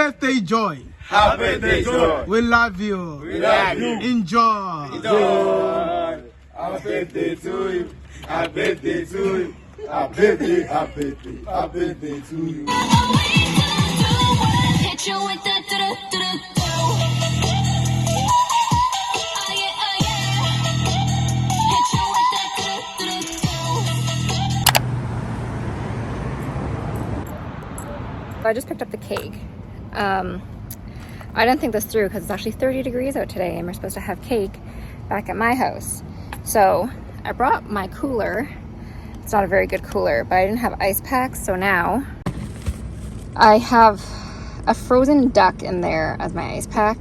birthday, Joy. Happy birthday, Joy. We love you. We love you. Enjoy. Enjoy. Happy birthday to you. Happy birthday to you. Happy birthday, happy birthday, happy birthday to you. Hit you with the do-do-do-do-do. Oh yeah, oh yeah. Hit you with the do-do-do-do. I just picked up the cake. I didn't think this through because it's actually 30 degrees out today and we're supposed to have cake back at my house. So I brought my cooler. It's not a very good cooler, but I didn't have ice packs, so now I have a frozen duck in there as my ice pack,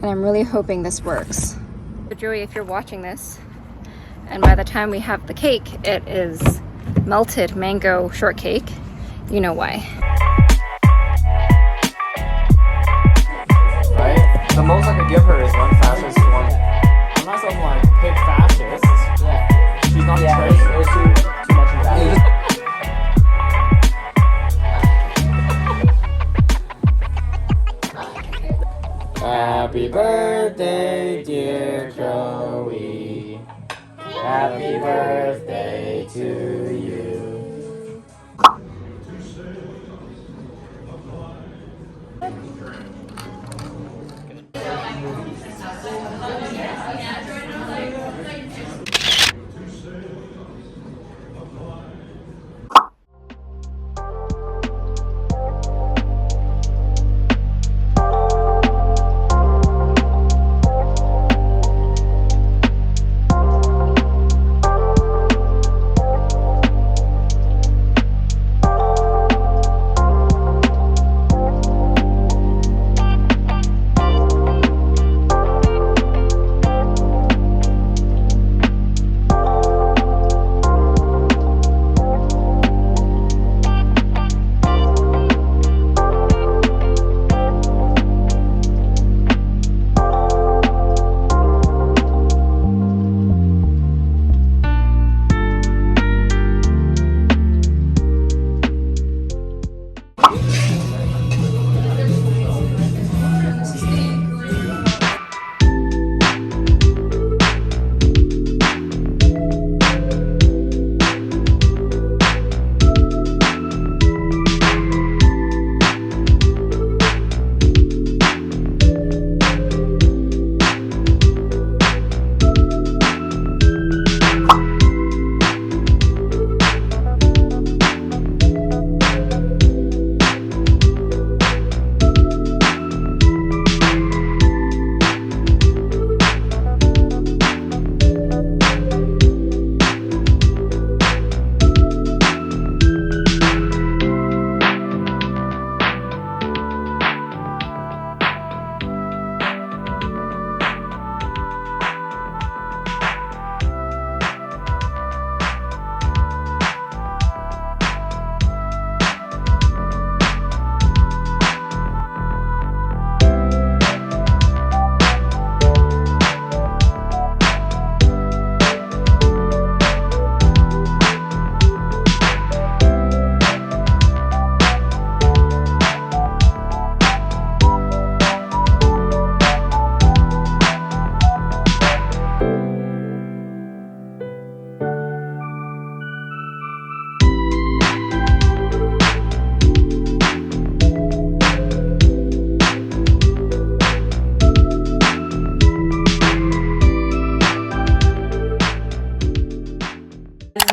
and I'm really hoping this works. So Joey, if you're watching this, and by the time we have the cake, it is melted mango shortcake, you know why. Right? The most I could give her is one fastest one. I'm not saying like pick fastest. Yeah. She's not there's too much in that. Happy birthday, dear Chloe. Happy birthday to you.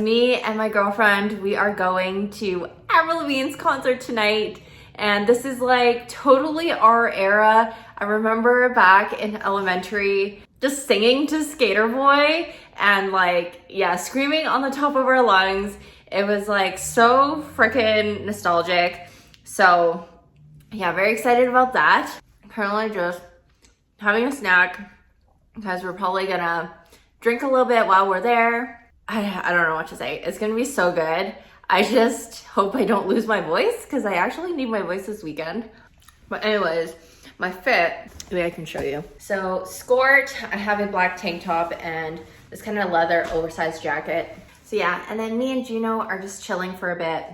Me and my girlfriend, we are going to Avril Lavigne's concert tonight, and this is like totally our era. I remember back in elementary just singing to Skater Boy and like, yeah, screaming on the top of our lungs. It was like so freaking nostalgic. So yeah, very excited about that. Currently just having a snack because we're probably gonna drink a little bit while we're there. I don't know what to say. It's gonna be so good. I just hope I don't lose my voice because I actually need my voice this weekend. But anyways, my fit, maybe I can show you. So skirt, I have a black tank top and this kind of leather oversized jacket. So yeah, and then me and Gino are just chilling for a bit.